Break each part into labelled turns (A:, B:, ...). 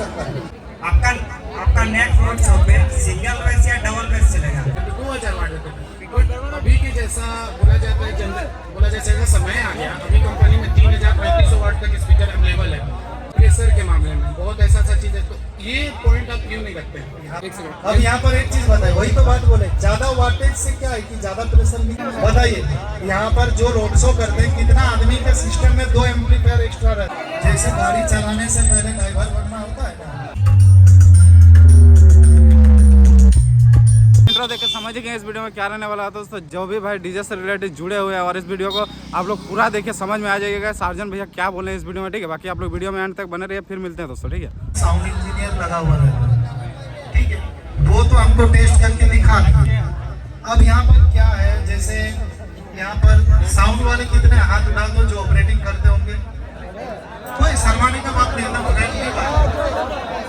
A: सकता है।
B: आपका आपका नेट रोड शो पे सिंगल बेस या डबल बेस चलेगा?
C: 2000 वाट देते हैं। अभी के जैसा बोला जाता है बोला जाता है समय आ गया, अभी कंपनी में 3300 वाट तक स्पीकर अवेलेबल है प्रेशर के मामले में। बहुत ऐसा चीज है, तो ये पॉइंट आप क्यों नहीं रखते हैं? एक सेकंड,
A: अब यहाँ पर एक चीज बताइए, वही तो बात बोले, ज्यादा वाटेज से क्या है कि ज्यादा प्रेशर नहीं। बताइए यहाँ पर जो रोड शो करते हैं, कितना आदमी के सिस्टम में 2 एम्पलीफायर एक्स्ट्रा रहता है। जैसे गाड़ी चलाने से पहले ड्राइवर बनना होता है ना।
D: इंट्रो देख के समझ गए इस वीडियो में क्या रहने वाला है दोस्तों। जो भी भाई डीजे से रिलेटेड जुड़े हुए हैं और इस वीडियो को आप लोग पूरा देखिए, समझ में आ जाएगा सार्जन भैया क्या बोले इस वीडियो में, ठीक है। बाकी आप लोग वीडियो में एंड तक बने रहिए, फिर मिलते हैं दोस्तों, ठीक है।
A: साउंड इंजीनियर लगा हुआ रहता है, ठीक है, वो तो हमको टेस्ट करके दिखा दिए। अब यहाँ पर क्या है, जैसे यहाँ पर साउंड वाले कितने हाथ उठा दो जो ऑपरेटिंग करते होंगे, कोई शर्माने का बात नहीं,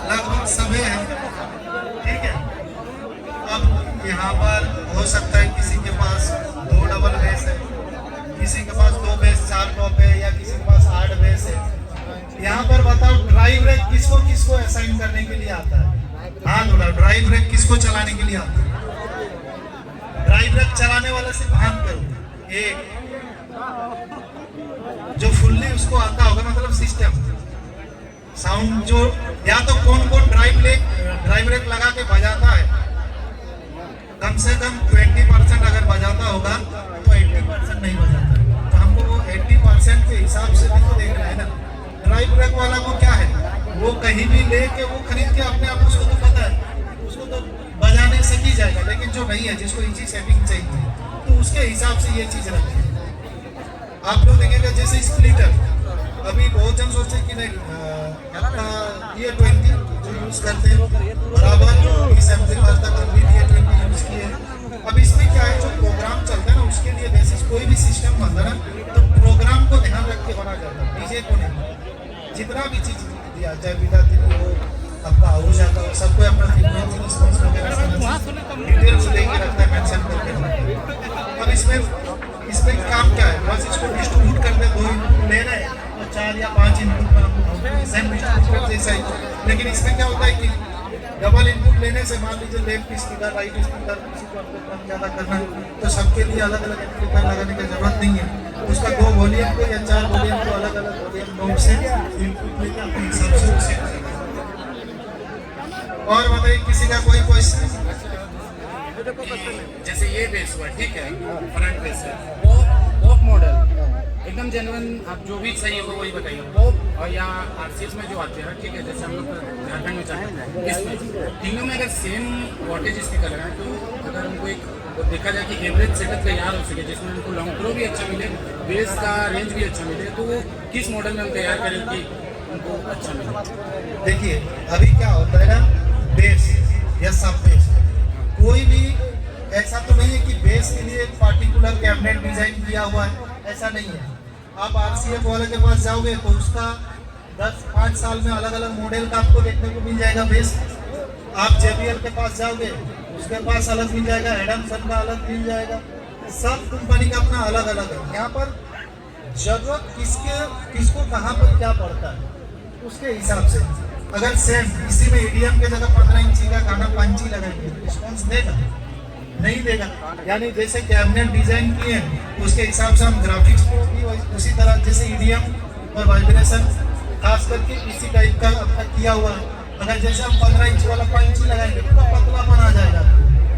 A: लगभग सभी है, ठीक है। अब यहाँ पर हो सकता है किसी के पास 2 डबल बेस है, किसी के पास 2 बेस 4 टॉप है, या किसी के पास 8 बेस है। यहाँ पर बताओ ड्राइव ब्रेक किसको किसको असाइन करने के लिए आता है? हाथ उठाओ, ड्राइव ब्रेक किसको चलाने के लिए आता है? ड्राइव ब्रेक चलाने वाला सिर्फ हाथ करो, एक जो फुल्ली उसको आता होगा, मतलब सिस्टम साउंड जो, या तो कौन कौन ड्राइव ब्रेक लगा के बजाता है, कम से कम 20% अगर बजाता होगा तो 80% नहीं बजाता। तो हमको वो 80% के हिसाब से भी तो देखना है ना। ड्राइव ब्रेक वाला को क्या है, वो कहीं भी लेके वो खरीद के अपने आप, उसको तो पता है, उसको तो बजाने से की जाएगा। लेकिन जो नहीं है, जिसको इजी सेटिंग चाहिए, तो उसके हिसाब से ये चीज़ रखिए। आप लोग देखेंगे जैसे स्प्लिटर, अभी बहुत जन सोचते कि नहीं ये 20 जो यूज़ करते हैं बराबर, इस एम्पलीफायर तक अभी ये 20 यूज़ किए। अब इसमें क्या है, जो प्रोग्राम चलता है ना, उसके लिए बेसिस कोई भी सिस्टम बनता है ना, तो प्रोग्राम को ध्यान रख के बना जाता है, डीजे को नहीं। जितना भी चीज़ दिया चाहे बिना दिया हो, आपका हो जाता हो, सबको अपना फ्रीक्वेंसी रिस्पॉन्स वगैरह डिटेल्स लेके रखता है, मेंशन करके। अब इसमें काम क्या है, बस इसको डिस्ट्रीब्यूट करते, 2 इनपुट ले रहे हैं तो 4 या 5 इनपुट पर सेम डिस्ट्रीब्यूट जैसा ही। लेकिन इसमें क्या होता है कि डबल इनपुट लेने से, मान लीजिए लेफ्ट स्पीकर राइट स्पीकर, किसी को आपको कम ज़्यादा करना है, तो सबके लिए अलग अलग एम्पलीफायर लगाने की जरूरत नहीं है। उसका 2 वॉल्यूम को या 4 वॉल्यूम को अलग अलग वॉल्यूम नोट से इनपुट लेकर अपने हिसाब से उसे। और बताइए किसी का कोई क्वेश्चन?
C: जैसे ये बेस हुआ, ठीक है, फ्रंट बेस है, पॉप मॉडल एकदम जेन्युइन, आप जो भी चाहिए हो वही बताइए। पॉप और या आरसीएस में जो आते हैं, ठीक है, जैसे हम लोग झारखंड में चाहते हैं, इसमें तीनों में अगर सेम वॉटेज स्पीकर लगाएं, तो अगर हमको एक देखा जाए कि एवरेज सेटअप तैयार हो सके, जिसमें हमको लॉन्ग थ्रो भी अच्छा मिले, बेस का रेंज भी अच्छा मिले, तो वो किस मॉडल में हम तैयार करें कि हमको अच्छा मिले?
A: देखिए अभी क्या होता है ना, बेस या सब बेस, कोई भी ऐसा तो नहीं है कि बेस के लिए एक पार्टिकुलर कैबिनेट डिजाइन किया हुआ है, ऐसा नहीं है। आप आरसीएफ वाले के पास जाओगे तो उसका 10-5 साल में अलग अलग मॉडल का आपको देखने को मिल जाएगा बेस। आप JBL के पास जाओगे, उसके पास अलग मिल जाएगा, एडमसन का अलग मिल जाएगा, सब कंपनी का अपना अलग अलग है। यहाँ पर जरूरत किसको कहाँ पर क्या पड़ता है, उसके हिसाब से। अगर सेम इसी में EDM के जगह 15 इंची का गाना 5 ही लगाएंगे, रिस्पॉन्स देगा? नहीं देगा। यानी जैसे कैबिनेट डिजाइन किए उसके हिसाब से हम ग्राफिक्स को भी उसी तरह, जैसे EDM और वाइब्रेशन खास करके इसी टाइप का अपना किया हुआ है। अगर जैसे हम 15 इंच वाला 5 इंची लगाएंगे तो पतलापन आ जाएगा,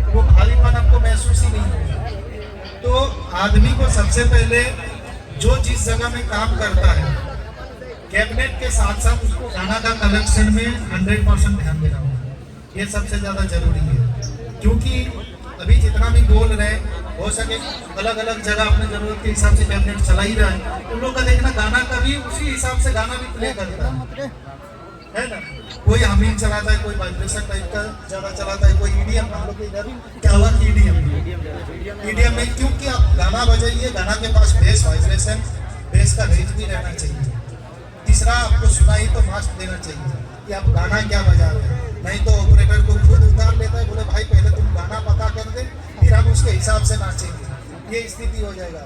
A: वो भारीपन आपको महसूस ही नहीं होगा। तो आदमी को सबसे पहले जो जिस जगह में काम करता है, कैबिनेट के साथ साथ उसको गाना का कलेक्शन में 100% ध्यान देना होगा। ये सबसे ज़्यादा जरूरी है, क्योंकि अभी जितना भी बोल रहे हैं, हो सके अलग अलग जगह अपने जरूरत के हिसाब से कैबिनेट चला ही रहा है। उन लोग का देखना, गाना का भी उसी हिसाब से गाना भी प्ले करता है ना। कोई हमिंग चलाता है, कोई वाइब्रेशन टाइप का ज़्यादा चलाता है, कोई EDM। हम लोग के इधर क्या हुआ कि EDM में, क्योंकि आप गाना बजाइए, गाना के पास बेस वाइब्रेशन, बेस का रेंज भी रहना चाहिए। तीसरा, आपको सुनाई तो मास्क देना चाहिए कि आप गाना क्या बजा रहे हैं, नहीं तो ऑपरेटर को खुद उतार लेता है, बोले भाई पहले तुम गाना पता कर दे, फिर हम उसके हिसाब से नाचेंगे। ये स्थिति हो जाएगा।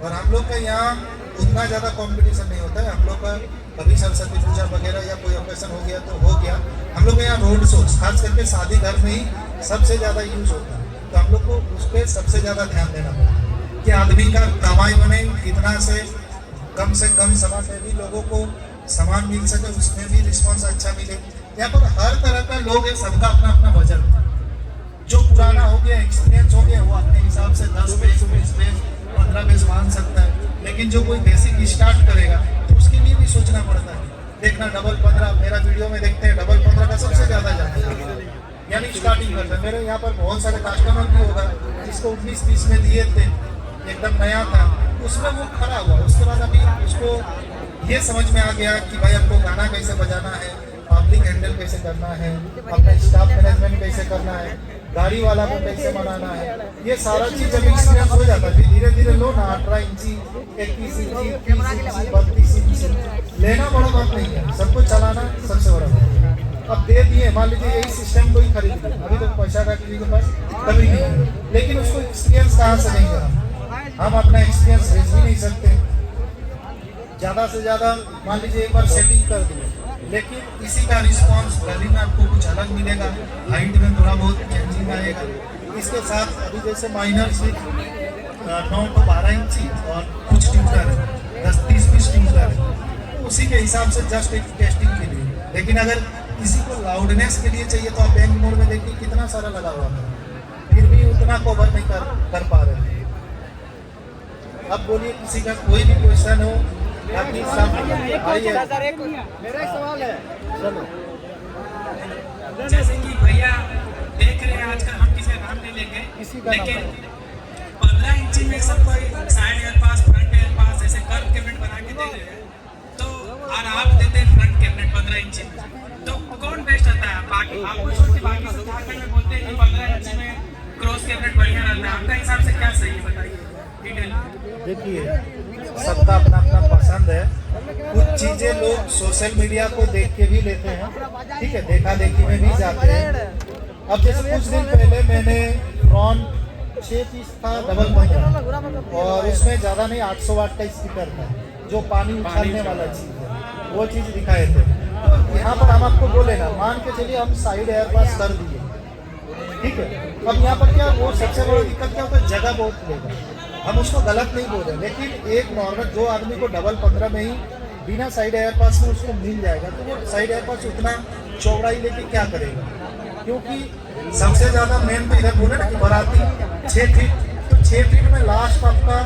A: और हम लोग का यहाँ उतना ज़्यादा कंपटीशन नहीं होता है। हम लोग का कभी सरस्वती पूजा वगैरह या कोई लोकेशन हो गया तो हो गया। हम लोग यहाँ रोड शो खास करके शादी घर में ही सबसे ज़्यादा यूज होता है, तो हम लोग को उस पर सबसे ज़्यादा ध्यान देना पड़ता है कि आदमी का कमाई बने, कितना से कम समय में भी लोगों को सामान मिल सके, उसमें भी रिस्पॉन्स अच्छा मिले। यहाँ पर हर तरह का लोग है, सबका अपना अपना बजट है। जो पुराना हो गया, एक्सपीरियंस हो गया, वो अपने हिसाब से 10 पेज 20 पेज 15 पेज मान सकता है। लेकिन जो कोई बेसिक स्टार्ट करेगा तो उसके लिए भी सोचना पड़ता है। देखना डबल 15 मेरा वीडियो में देखते हैं, डबल 15 का सबसे ज़्यादा जाता है, यानी स्टार्टिंग करता है। मेरे यहाँ पर बहुत सारे कस्टमर भी होगा जिसको 19-20 में दिए थे, एकदम नया था, उसमें वो खड़ा हुआ। उसके बाद अभी उसको ये समझ में आ गया कि भाई हमको गाना कैसे बजाना है, पब्लिक हैंडल कैसे करना है, अपना स्टाफ मैनेजमेंट कैसे करना है, गाड़ी वाला को कैसे मनाना है, ये सारा चीज़ जब एक्सपीरियंस हो जाता है फिर धीरे धीरे लो ना 18 इंची 21 इंची 30 इंची 32 इंची लेना बड़ा बात नहीं है, सबको चलाना सबसे बड़ा बात है। अब दे दिए, मान लीजिए यही सिस्टम कोई खरीद लिया, अभी तो पैसा का किसी के पास कभी नहीं है, लेकिन उसको एक्सपीरियंस कहाँ से नहीं करा, हम अपना एक्सपीरियंस भेज भी नहीं सकते। ज़्यादा से ज़्यादा मान लीजिए एक बार सेटिंग कर दिए, लेकिन इसी का रिस्पांस गली में आपको कुछ अलग मिलेगा, हाइट में थोड़ा बहुत चेंजिंग आएगा। इसके साथ अभी जैसे माइनर स्विच 9 to 12 इंची और कुछ ट्यूटर है, 10-30 पीस ट्यूटर है, उसी के हिसाब से जस्ट एक टेस्टिंग के लिए। लेकिन अगर किसी को लाउडनेस के लिए चाहिए तो आप बैंक मोड में देखिए कितना सारा लगा हुआ है, फिर भी उतना कवर नहीं कर पा रहे। अब बोलिए किसी का कोई भी क्वेश्चन हो, मेरा एक सवाल है, चलो।
B: जैसे कि भैया देख रहे हैं आजकल, हम किसी का नाम नहीं लेंगे, लेकिन 15 इंची में सब कोई side air pass, front air pass ऐसे कर्व कैबिनेट बना के दे रहे हैं, तो और आप देते हैं फ्रंट कैबिनेट 15 इंची, तो कौन बेस्ट रहता है? बाकी आपको छोड़ के बाकी सब झारखंड में बोलते हैं कि 15 इंची में क्रॉस कैबिनेट बढ़िया रहता है, आपका हिसाब से क्या सही है बताइए डिटेल।
A: देखिए सबका अपना अपना पसंद है, कुछ चीज़ें लोग सोशल मीडिया को देख के भी लेते हैं, ठीक है, देखा देखी में भी जाते हैं। अब जैसे कुछ दिन पहले मैंने प्रॉन 6 पीस था डबल 15 और उसमें ज़्यादा नहीं 800 वाट का स्पीकर था, जो पानी उछालने वाला चीज़ है, वो चीज़ दिखाए थे। तो यहाँ पर हम आपको बोले ना, मान के चलिए हम साइड एयर पास कर दिए, ठीक है। अब यहाँ पर क्या वो सबसे बड़ी दिक्कत क्या होता है, जगह बहुत लेगा, हम उसको गलत नहीं बोल रहे, लेकिन एक नॉर्मल जो आदमी को डबल 15 में ही बिना साइड एयर पास में उसको मिल जाएगा, तो वो साइड एयर पास उतना चौड़ाई लेके क्या करेगा, क्योंकि सबसे ज़्यादा मेन तो इधर बोले ना कि बाराती 6 फीट, तो 6 फीट में लास्ट आपका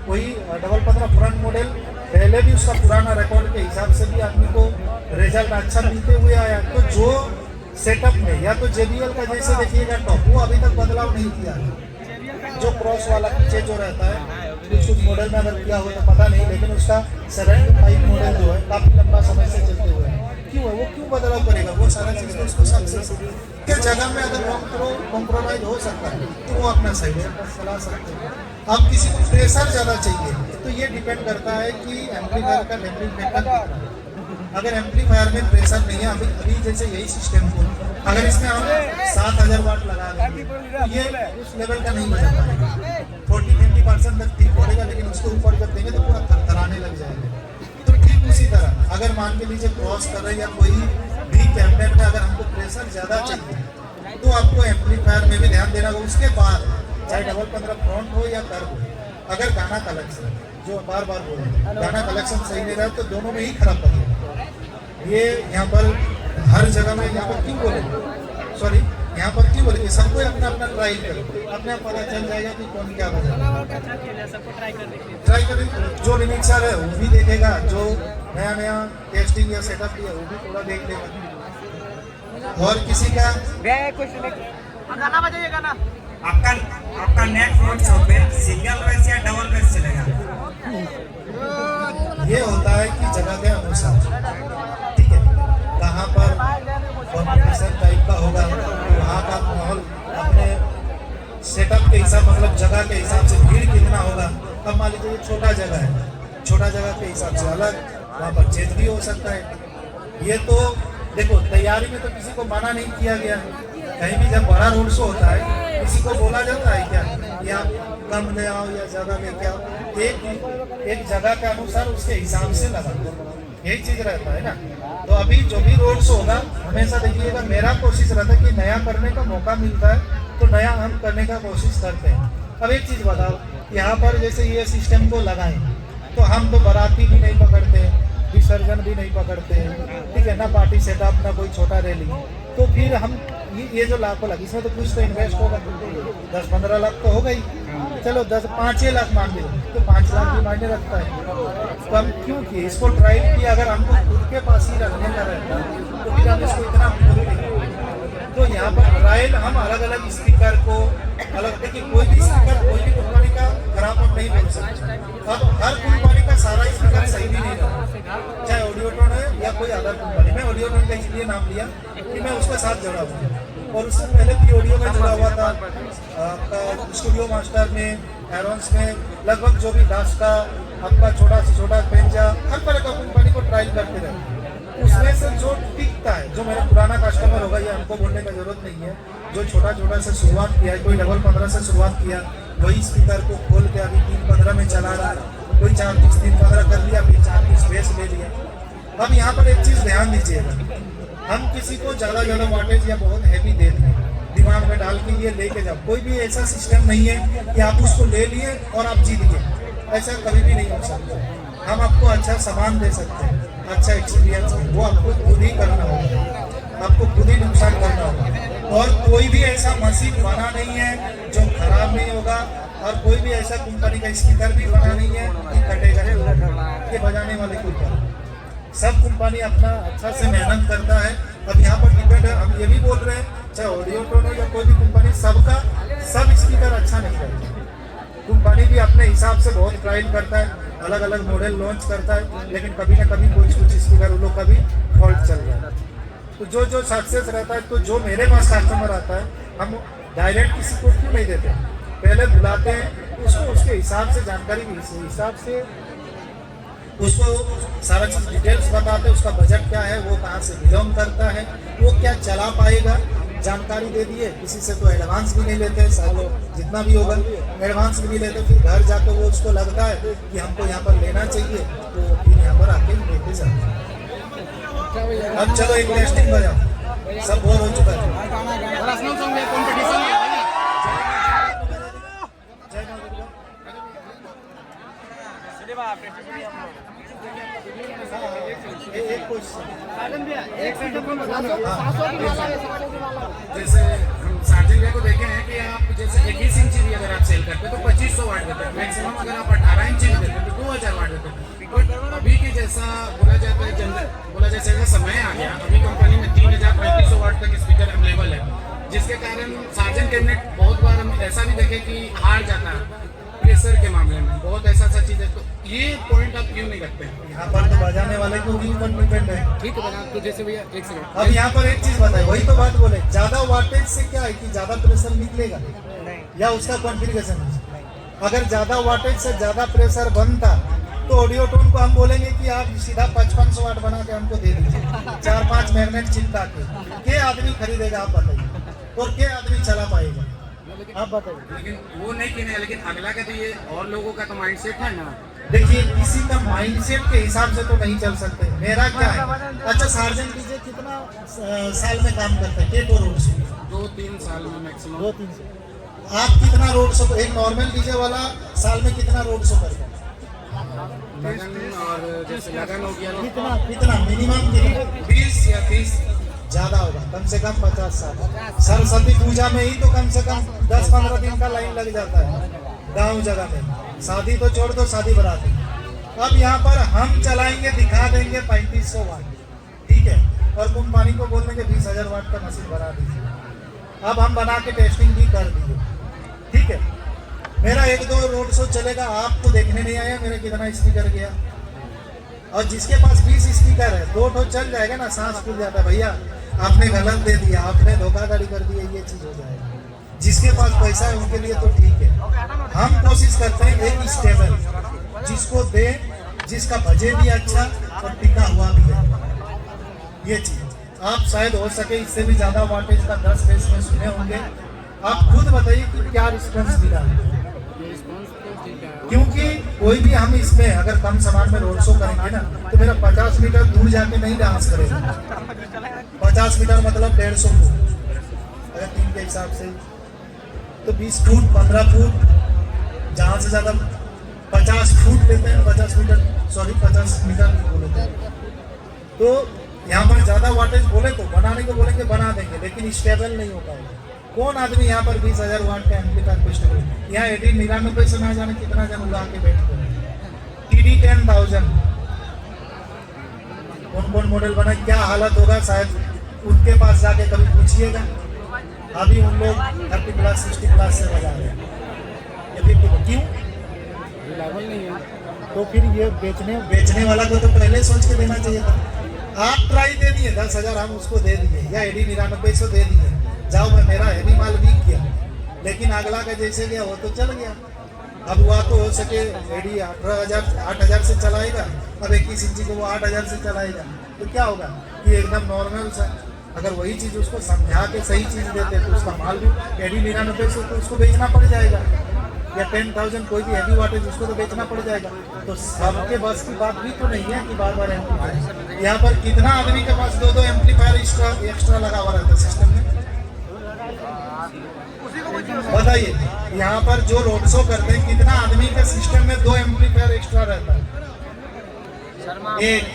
A: वही डबल 15 फ्रंट मॉडल, पहले भी उसका पुराना रिकॉर्ड के हिसाब से भी आदमी को रिजल्ट अच्छा मिलते हुए आया। तो जो सेटअप में या तो JBL का जैसे देखिएगा टॉप, वो अभी तक बदलाव नहीं किया है, जो क्रॉस वाला पीछे जो रहता है, कुछ मॉडल में अगर किया हो तो पता नहीं, लेकिन उसका 75 मॉडल जो है काफ़ी लंबा समय से चलते हुए है। क्यों है वो, क्यों बदलाव करेगा, वो सारा चीज़ तो उसको सक्सेस के जगह में अगर कॉम्प्रोमाइज हो सकता है तो वो अपना सही है चला सकते हैं। अब किसी को प्रेशर ज़्यादा चाहिए तो ये डिपेंड करता है कि एम्पलीफायर का लेवलिंग फैक्टर कितना है। अगर एम्पलीफायर में प्रेशर नहीं है, अभी जैसे यही सिस्टम को अगर इसमें हम 7000 वाट लगा देंगे तो ये उस लेवल का नहीं बजा पाएगा, 40-50% तक ठीक पड़ेगा, लेकिन उसके ऊपर जब देंगे तो पूरा थरथराने लग जाएगा। तो ठीक उसी तरह अगर मान के लीजिए क्रॉस कर रहे हैं या कोई भी कैबिनेट में अगर हमको प्रेशर ज़्यादा चाहिए तो आपको एम्पलीफायर में भी ध्यान देना होगा। उसके बाद चाहे डबल 15 फ्रंट हो या कर्व हो, अगर गाना कलेक्शन जो बार बार बोल रहे हैं, गाना कलेक्शन सही नहीं रहा तो दोनों में ही खराब लगेगा। ये यहाँ पर हर जगह में यहाँ पर क्यों बोले, सॉरी यहाँ पर क्यों बोले कि सबको अपना अपना ट्राई करो, अपने आप पता चल जाएगा कि कौन क्या बजाएगा। ट्राई करें, जो रिमिक्सर है वो भी देखेगा, जो नया नया टेस्टिंग या सेटअप किया वो भी थोड़ा देख लेगा। और किसी का
E: गाना बजाइए, गाना
B: आपका नेक्स्ट रोड शो पे सिंगल बेस या डबल बेस चलेगा?
A: ये होता है कि जगह के अनुसार, ठीक है, कहाँ पर कॉम्पिटिशन टाइप का होगा, वहाँ का माहौल अपने सेटअप के हिसाब, मतलब जगह के हिसाब से भीड़ कितना होगा। अब मान लीजिए छोटा जगह है, छोटा जगह के हिसाब से अलग, वहाँ पर चेंज भी हो सकता है। ये तो देखो तैयारी में तो किसी को मना नहीं किया गया है, कहीं भी जब बड़ा रोड शो होता है किसी को बोला जाता है क्या या कम ले आओ या ज़्यादा लेके आओ, एक जगह के अनुसार उसके हिसाब से लगा, यही चीज़ रहता है ना। तो अभी जो भी रोड शो होगा हमेशा देखिएगा, मेरा कोशिश रहता है कि नया करने का मौका मिलता है तो नया हम करने का कोशिश करते हैं। अब एक चीज़ बताओ, यहाँ पर जैसे ये सिस्टम को लगाएं तो हम तो बाराती भी नहीं पकड़ते, विसर्जन भी नहीं पकड़ते, ठीक है ना, पार्टी सेटअप ना कोई छोटा रैली, तो फिर हम ये जो लाखों लगी इसमें तो कुछ तो इन्वेस्ट होगा, 10-15 लाख तो होगा ही, चलो 5-6 लाख मान लो तो 5 लाख भी मायने रखता है। तो हम क्यों किए इसको ट्रायल किया, अगर हमको खुद के पास ही रखने का रहता तो फिर हम इसको इतना भूल नहीं। तो यहाँ पर ट्रायल हम अलग अलग स्पीकर को अलग, देखिए कोई भी स्पीकर कोई भी कंपनी का खराब हम नहीं बोल सकते। अब हर कंपनी का सारा स्पीकर सही भी नहीं रहा, चाहे ऑडियोटोन है या कोई अदर कंपनी। मैं ऑडियोटोन का इसलिए नाम लिया कि मैं उसके साथ जुड़ा हुआ हूँ, और उससे पहले भी ऑडियो में जुड़ा हुआ था, आपका स्टूडियो मास्टर में, एरोन्स में, लगभग जो भी दास का आपका छोटा से छोटा पेंजा, हर तरह का कंपनी को ट्रायल करते रहे। उसमें से जो टिकता है, जो मेरा पुराना कस्टमर होगा, ये हमको बोलने का जरूरत नहीं है, जो छोटा छोटा से शुरुआत किया है, कोई 15 से शुरुआत किया, वही स्पीकर को खोल के अभी 3-15 में चला रहा है, कोई 4-3-15 कर लिया, फिर 4 स्पेस ले लिया। अब यहाँ पर एक चीज़ ध्यान दीजिएगा, हम किसी को ज़्यादा वाटेज या बहुत हैवी दे दें, दिमाग में डाल के ये लेके जाओ, कोई भी ऐसा सिस्टम नहीं है कि आप उसको ले लिए और आप जीत गए, ऐसा कभी भी नहीं हो सकता। हम आपको अच्छा सामान दे सकते हैं, अच्छा एक्सपीरियंस है, वो आपको खुद ही करना होगा, आपको खुद ही नुकसान करना होगा। और कोई भी ऐसा मशीन बना नहीं है जो खराब नहीं होगा, और कोई भी ऐसा कंपनी का स्पीकर भी बना नहीं है कि कटेगा ये बजाने वाले कोई कर। सब कंपनी अपना अच्छा से मेहनत करता है। अब यहाँ पर डिपेंड है, हम ये भी बोल रहे हैं, चाहे ऑडियोटोन हो या कोई भी कंपनी, सबका सब स्पीकर अच्छा नहीं करता। कंपनी भी अपने हिसाब से बहुत ट्रायल करता है, अलग अलग मॉडल लॉन्च करता है, लेकिन कभी ना कभी कुछ स्पीकर उन लोग का भी फॉल्ट चल जाता है। तो जो सक्सेस रहता है, तो जो मेरे पास कस्टमर आता है, हम डायरेक्ट किसी को क्यों नहीं देते, पहले बुलाते हैं उसको, उसके हिसाब से जानकारी भी इस हिसाब से उसको सारा चीज़ डिटेल्स बताते हैं, उसका बजट क्या है, वो कहाँ से बिलोंग करता है, वो क्या चला पाएगा, जानकारी दे दिए। किसी से तो एडवांस भी नहीं लेते, सालों जितना भी होगा एडवांस भी नहीं लेते, फिर घर जाकर वो उसको लगता है कि हमको यहाँ पर लेना चाहिए, तो फिर यहाँ पर आके लेते जाते हैं। अब चलो एक टेस्टिंग बजाओ, सब बोर हो चुका है। एक क्वेश्चन,
C: जैसे हम सार्जन भैया को देखे हैं कि आप जैसे 21 इंची भी अगर आप सेल करते हैं तो 2500 वाट देते हैं, मैक्सिमम अगर आप 18 इंची भी देते हैं तो 2000 वाट देते हैं। बट अभी की जैसा बोला जाता है, बोला जैसे समय आ गया, अभी कंपनी में 3500 वाट तक स्पीकर अवेलेबल है, जिसके कारण सार्जन कैबिनेट बहुत बार हम ऐसा भी देखे कि हार जाता है प्रेशर के मामले में, बहुत ऐसा चीज़ है। तो ये पॉइंट आप क्यों नहीं करते हैं?
A: यहाँ पर तो बजाने वाले को भी ऊपर डिपेंड है।
C: ठीक है बना, तो जैसे भैया एक सेकंड,
A: अब यहाँ पर एक चीज बताए, वही तो बात बोले, ज्यादा वाटेज से क्या है कि ज्यादा प्रेशर निकलेगा या उसका कॉन्फ़िगरेशन। अगर ज्यादा वाटेज से ज्यादा प्रेशर बनता तो ऑडियोटोन को हम बोलेंगे कि आप सीधा 5500 वाट बना के हमको दे दीजिए, 4-5 मैग्नेट चिपका के आदमी खरीदेगा, आप बताइए, और क्या आदमी चला पाएगा, आप बताइए।
C: लेकिन वो नहीं किने, लेकिन अगला का तो ये और लोगों का तो माइंडसेट है ना।
A: देखिए किसी का माइंडसेट के हिसाब से तो नहीं चल सकते। मेरा क्या है, अच्छा सार्जन कीजिए, कितना साल में काम करते हैं, के रोड शो
C: 2-3 साल में मैक्सिमम।
A: 2-3 साल। आप कितना रोड शो, एक नॉर्मल डीजे वाला साल में कितना रोड शो करता है?
C: लगन और जैसे लगन हो गया,
A: कितना मिनिमम
C: 20 या 30
A: ज्यादा होगा, कम से कम 50 साल। सरस्वती पूजा में ही तो कम से कम 10-15 दिन का लाइन लग जाता है गांव जगह में, शादी तो छोड़ दो, शादी बराती। अब यहाँ पर हम चलाएंगे, दिखा देंगे 3500 वाट, ठीक है, और कंपनी को बोल देंगे 20,000 वाट का मशीन बना दीजिए। अब हम बना के टेस्टिंग भी कर दिए, ठीक है, मेरा 1-2 रोड शो चलेगा, आपको देखने नहीं आया मेरा कितना स्पीकर गया। और जिसके पास 20 स्पीकर है, 2 ठो चल जाएगा ना, सांस फूल जाता है, भैया आपने गलत दे दिया, आपने धोखाधड़ी कर दी, ये चीज़ हो जाएगी। जिसके पास पैसा है उनके लिए तो ठीक है। हम कोशिश करते हैं एक स्टेबल, जिसको दे, जिसका बजट भी अच्छा और टिका हुआ भी है, ये चीज़। आप शायद हो सके इससे भी ज़्यादा वाटेज का 10 बेस में सुने होंगे, आप खुद बताइए कि क्या रिस्पॉन्स मिला है। क्योंकि कोई भी हम इसमें अगर कम सामान में रोड शो करेंगे ना तो मेरा 50 मीटर दूर जाके नहीं डांस करेगा। 50 मीटर मतलब 150 फुट, अगर 3 के हिसाब से तो 20 फुट 15 फुट, जहाँ से ज़्यादा 50 फुट लेते हैं, 50 मीटर बोलते हैं। तो यहाँ पर ज़्यादा वाटेज बोले तो बनाने को बोलेंगे बना देंगे, लेकिन स्टेबल नहीं हो पाएगा। कौन आदमी यहाँ पर 20,000 वाट का एम्पलीफायर को स्टेबल, यहाँ 99 से ना जाने कितना जन उड़ा के बैठते हैं। TD 10,000 कौन कौन मॉडल बना, क्या हालत होगा शायद उनके पास जाके कभी पूछिएगा। अभी उन लोग 30+ 60+ से बजा रहे हैं, क्यों? तो फिर ये बेचने वाला को तो पहले सोच के देना चाहिए था। आप ट्राई दे दिए 10,000 हम उसको दे दिए, या 99 दे दिए, जाओ मैं मेरा हैवी माल बिक गया, लेकिन अगला का जैसे गया वो तो चल गया। अब हुआ तो हो सके एडी 8,000 से चलाएगा, अब 21 इंची को वो 8,000 से चलाएगा, तो क्या होगा कि एकदम नॉर्मल सा। अगर वही चीज़ उसको समझा के सही चीज़ देते तो उसका माल भी एडी 99 से तो उसको बेचना पड़ जाएगा, या 10,000 कोई भी हैवी वाटेज उसको तो बेचना पड़ जाएगा। तो सबके बस की बात भी तो नहीं है कि बार बार एम्पलीफायर। यहाँ पर कितना आदमी के पास 2 एम्पलीफायर एक्स्ट्रा लगा हुआ रहता है सिस्टम में, बताइए। यहाँ पर जो रोड शो करते हैं कितना आदमी के सिस्टम में 2 एम्पलीफायर एक्स्ट्रा रहता है? एक,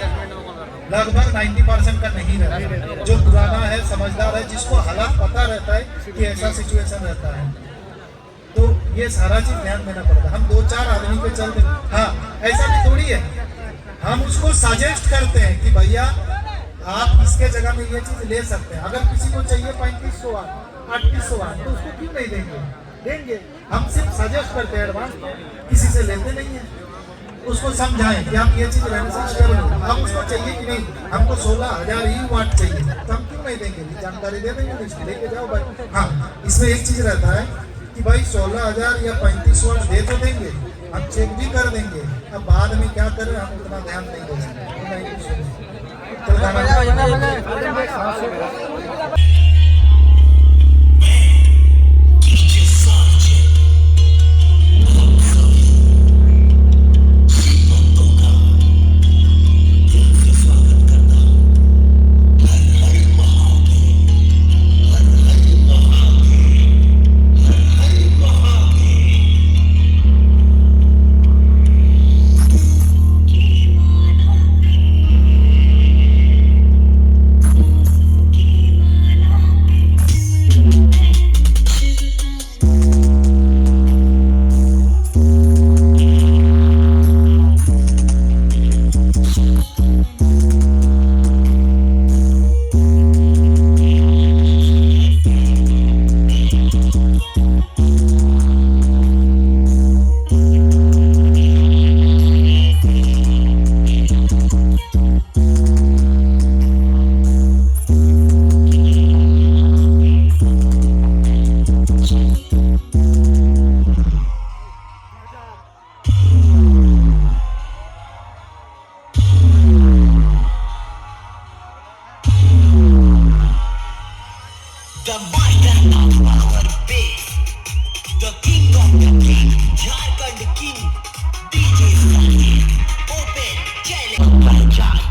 A: लगभग 90% का नहीं रहता है। जो पुराना है, समझदार है, जिसको हालात पता रहता है कि ऐसा सिचुएशन रहता है, तो ये सारा चीज ध्यान देना पड़ता है। हम 2-4 आदमी पे चलते, हाँ ऐसा भी थोड़ी है, हम उसको सजेस्ट करते हैं कि भैया आप इसके जगह में ये चीज ले सकते हैं। अगर किसी को चाहिए 3500 वाट 3800 वाट तो उसको क्यों नहीं देंगे? हम सिर्फ सजेस्ट करते हैं, एडवांस किसी से लेते नहीं है। उसको समझाएं कि आप ये चीज रहने से स्टेबल हो। हम उसको चाहिए कि नहीं, हमको 16,000 ही वाट चाहिए, तो हम क्यों नहीं देंगे? जानकारी दे देंगे, इसको लेके जाओ भाई। हाँ, इसमें एक चीज रहता है कि भाई 16,000 या 35 वाट दे तो देंगे, हम चेक भी कर देंगे। अब बाद में क्या करें हम उतना ध्यान नहीं दे सकते।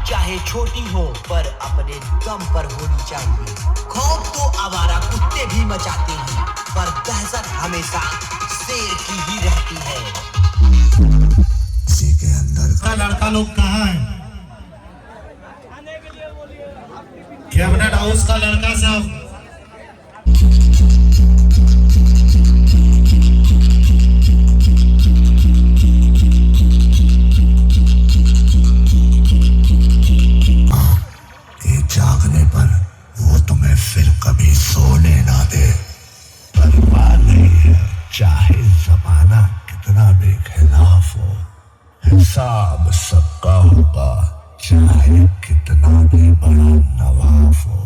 F: चाहे छोटी हो पर अपने दम पर होनी चाहिए। खौफ तो आवारा कुत्ते भी मचाते हैं, पर दहशत हमेशा शेर की ही रहती है।
A: इसी के अंदर लड़का लोग कहाँ है? कैबिनेट हाउस का लड़का सब
G: जागने पर वो तुम्हें फिर कभी सोने ना दे। परवाह नहीं है चाहे जमाना कितना भी खिलाफ हो, हिसाब सबका होगा चाहे कितना भी बड़ा नवाब हो।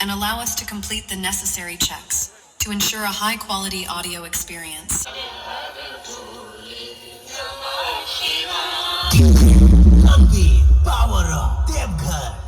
H: and allow us to complete the necessary checks to ensure a high-quality audio experience.
F: Power of Devghar.